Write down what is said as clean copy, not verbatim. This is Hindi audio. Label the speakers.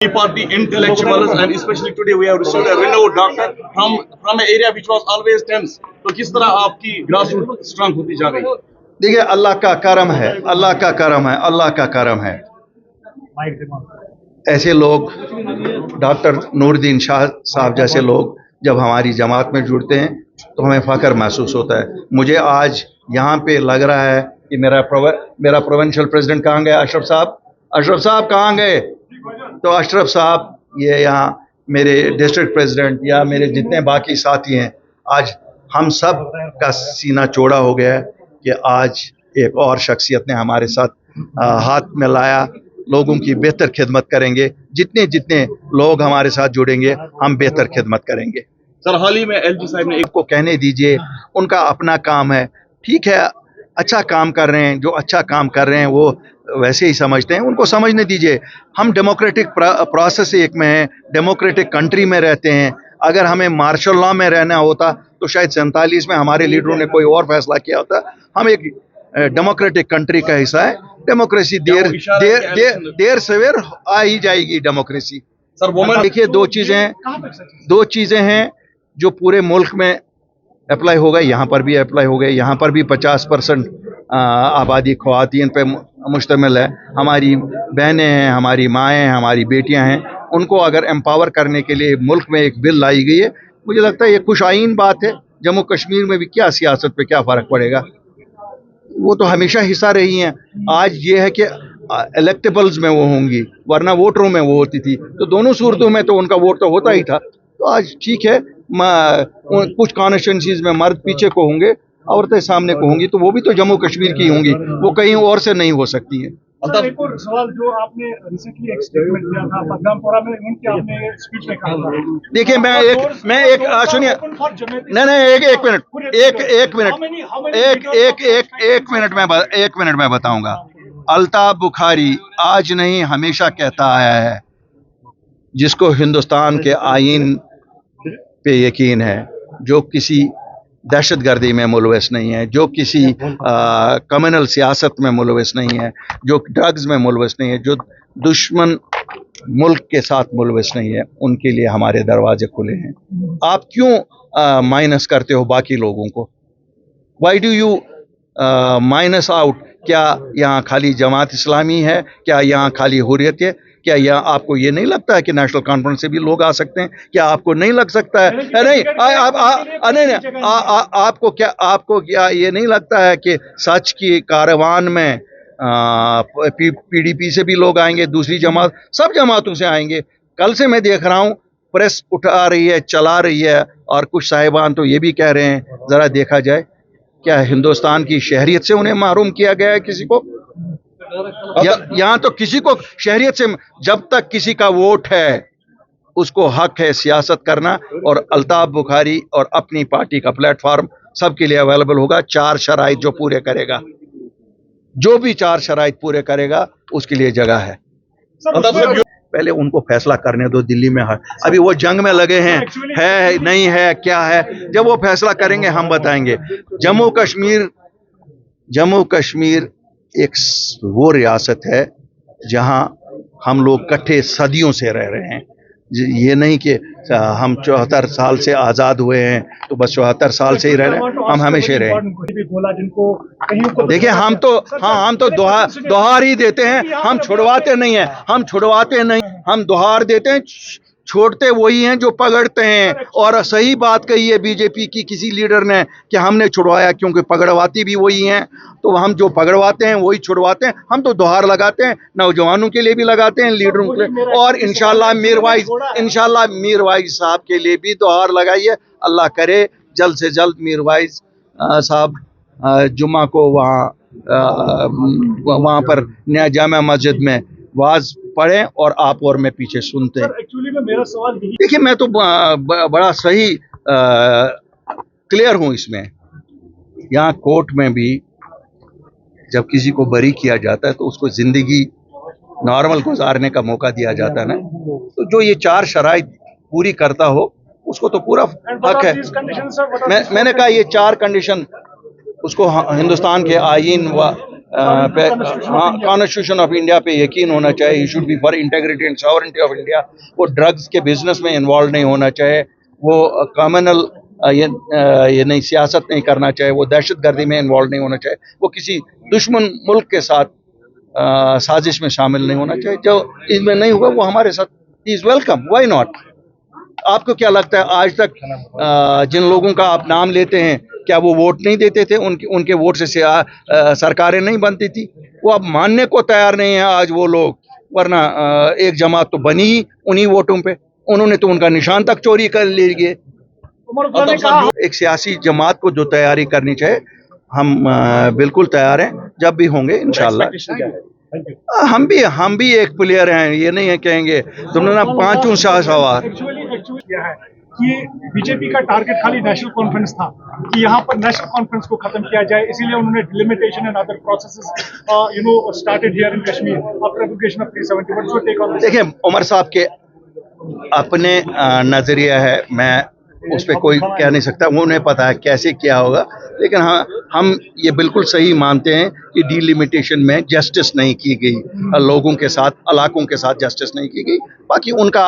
Speaker 1: Party intellectuals, and especially today we have received a renowned doctor from an area which was always tense. तो किस तरह आपकी grassroots strong होती जा रही है?
Speaker 2: देखिए, अल्लाह का करम है, अल्लाह का करम है, अल्लाह का करम है। ऐसे लोग, डॉक्टर नूरुद्दीन शाह साहब जैसे लोग जब हमारी जमात में जुड़ते हैं तो हमें फ़ख्र महसूस होता है। मुझे आज यहाँ पे लग रहा है कि मेरा प्रोविंशियल प्रेसिडेंट कहाँ गए? अशरफ साहब कहाँ गए? तो अशरफ साहब ये यहाँ मेरे डिस्ट्रिक्ट प्रेसिडेंट या मेरे जितने बाकी साथी हैं, आज हम सब का सीना चौड़ा हो गया है कि आज एक और शख्सियत ने हमारे साथ हाथ में लाया। लोगों की बेहतर खिदमत करेंगे, जितने जितने लोग हमारे साथ जुड़ेंगे हम बेहतर खिदमत करेंगे।
Speaker 1: सर, हाल ही में एलजी साहब ने एक
Speaker 2: को कहने दीजिए, उनका अपना काम है, ठीक है, अच्छा काम कर रहे हैं, जो अच्छा काम कर रहे हैं वो वैसे ही समझते हैं, उनको समझने दीजिए। हम डेमोक्रेटिक प्रोसेस एक में हैं, डेमोक्रेटिक कंट्री में रहते हैं। अगर हमें मार्शल लॉ में रहना होता तो शायद 47 में हमारे लीडरों ने कोई और फैसला किया होता। हम एक डेमोक्रेटिक कंट्री का हिस्सा है। डेमोक्रेसी देर सवेर आ ही जाएगी डेमोक्रेसी।
Speaker 1: सर, वुमेन
Speaker 2: देखिए, दो चीजें हैं जो पूरे मुल्क में अप्लाई हो गए, यहाँ पर भी अप्लाई हो गए। यहाँ पर भी 50% आबादी ख्वातीन पे मुश्तमिल है। हमारी बहनें हैं, हमारी माएँ हैं, हमारी बेटियां हैं, उनको अगर एम्पावर करने के लिए मुल्क में एक बिल लाई गई है, मुझे लगता है ये खुशाइन बात है। जम्मू कश्मीर में भी क्या सियासत पे क्या फ़र्क पड़ेगा, वो तो हमेशा हिस्सा रही हैं। आज ये है कि इलेक्टेबल्स में वो होंगी, वरना वोटरों में वो होती थी। तो दोनों सूरतों में तो उनका वोट तो होता ही था। तो आज ठीक है, कुछ कॉन्स्टिट्यूंसीज में मर्द पीछे को होंगे, औरतें सामने को होंगी, तो वो भी तो जम्मू कश्मीर की होंगी, वो कहीं और से नहीं हो सकती हैं।
Speaker 3: सर, एक और सवाल जो आपने रिसेंटली एक स्टेटमेंट दिया था पद्मपुरा में, उनके आपने स्पीच में कहा था।
Speaker 2: देखिए, मैं एक सुनिए, नहीं, एक मिनट में बताऊंगा। अल्ताफ बुखारी आज नहीं हमेशा कहता आया है, जिसको हिंदुस्तान के आईन पे यकीन है, जो किसी दहशतगर्दी में मुलविस नहीं है, जो किसी कम्युनल सियासत में मुलविस नहीं है, जो ड्रग्स में मुलविस नहीं है, जो दुश्मन मुल्क के साथ मुलविस नहीं है, उनके लिए हमारे दरवाजे खुले हैं। आप क्यों माइनस करते हो बाकी लोगों को? Why do you minus out? क्या यहाँ खाली जमात इस्लामी है? क्या यहाँ खाली हुर्रियत है? क्या यहाँ आपको ये नहीं लगता है कि नेशनल कॉन्फ्रेंस से भी लोग आ सकते हैं? क्या आपको नहीं लग सकता है? नहीं, आपको क्या ये नहीं लगता है कि सच की कारवान में पीडीपी से भी लोग आएंगे, दूसरी जमात, सब जमातों से आएंगे? कल से मैं देख रहा हूँ प्रेस उठा रही है, चला रही है, और कुछ साहिबान तो ये भी कह रहे हैं, जरा देखा जाए, क्या हिंदुस्तान की शहरियत से उन्हें महरूम किया गया है किसी को? यहाँ तो किसी को शहरियत से, जब तक किसी का वोट है उसको हक है सियासत करना। और अल्ताफ बुखारी और अपनी पार्टी का प्लेटफॉर्म सबके लिए अवेलेबल होगा। 4 शराइत जो पूरे करेगा, जो भी 4 शराइत पूरे करेगा, उसके लिए जगह है। पहले उनको फैसला करने दो दिल्ली में। अभी वो जंग में लगे हैं, है नहीं है, क्या है, जब वो फैसला करेंगे हम बताएंगे। जम्मू कश्मीर एक वो रियासत है जहां हम लोग इकट्ठे सदियों से रह रहे हैं। ये नहीं कि हम 74 साल से आज़ाद हुए हैं तो बस 74 साल से ही रह रहे हैं, हम हमेशा रहे। देखिए, हम तो दोहार ही देते हैं, हम छुड़वाते नहीं हैं, हम दोहार देते हैं, छोड़ते वही हैं जो पकड़ते हैं। और सही बात कही है बीजेपी की किसी लीडर ने कि हमने छुड़वाया, क्योंकि पकड़वाती भी वही हैं। तो हम जो पकड़वाते हैं वही छुड़वाते हैं। हम तो दोहार लगाते हैं, नौजवानों के लिए भी लगाते हैं, लीडरों के लिए, और इंशाल्लाह मीरवाइज साहब के लिए भी दोहार लगाइए। अल्लाह करे जल्द से जल्द मीरवाइज साहब जुम्मा को वहाँ पर नया जामा मस्जिद में वाज पढ़ें और आप और मैं पीछे सुनते हैं।
Speaker 3: एक्चुअली में मेरा सवाल यही,
Speaker 2: देखिए, मैं तो बड़ा सही क्लियर हूँ इसमें। यहाँ कोर्ट में भी जब किसी को बरी किया जाता है तो उसको जिंदगी नॉर्मल गुजारने का मौका दिया जाता है ना। तो जो ये 4 शराइत पूरी करता हो उसको तो पूरा हक है। मैंने कहा ये 4 कंडीशन उसको हिंदुस्तान के आईन व कॉन्स्टिट्यूशन ऑफ इंडिया पे यकीन होना चाहिए. He should be for integrity and sovereignty of India. वो ड्रग्स के बिजनेस में इन्वॉल्व नहीं होना चाहिए. वो कम्युनल ये नहीं सियासत नहीं करना चाहिए. वो दहशतगर्दी में इन्वॉल्व नहीं होना चाहिए. वो किसी दुश्मन मुल्क के साथ साजिश में शामिल नहीं होना चाहिए. जो इसमें नहीं होगा वो हमारे साथ इज वेलकम. Why not? आपको क्या लगता है आज तक जिन लोगों का आप नाम लेते हैं क्या वो वोट नहीं देते थे? उनके वोट से सरकारें नहीं बनती थी. वो अब मानने को तैयार नहीं है आज वो लोग. वरना एक जमात तो बनी ही उन्हीं वोटों पे. उन्होंने तो उनका निशान तक चोरी कर लिए.
Speaker 3: उमर अब्दुल्ला ने कहा
Speaker 2: एक सियासी जमात को जो तैयारी करनी चाहिए हम बिल्कुल तैयार हैं. जब भी होंगे इंशाल्लाह. हम भी एक प्लेयर हैं. ये नहीं है कहेंगे तुमने ना पांचों शाहसवार.
Speaker 3: एक्चुअली किया है कि बीजेपी का टारगेट खाली नेशनल कॉन्फ्रेंस था कि यहाँ पर नेशनल कॉन्फ्रेंस को खत्म किया जाए. इसीलिए उन्होंने delimitation and other processes started here in Kashmir after application of 370. What's your take on this?
Speaker 2: देखिए उमर साहब के अपने नजरिया है. मैं उस पर कोई कह नहीं सकता. वो उन्हें पता है कैसे क्या होगा. लेकिन हाँ हम ये बिल्कुल सही मानते हैं कि डिलिमिटेशन में जस्टिस नहीं की गई. लोगों के साथ इलाकों के साथ जस्टिस नहीं की गई. बाकी उनका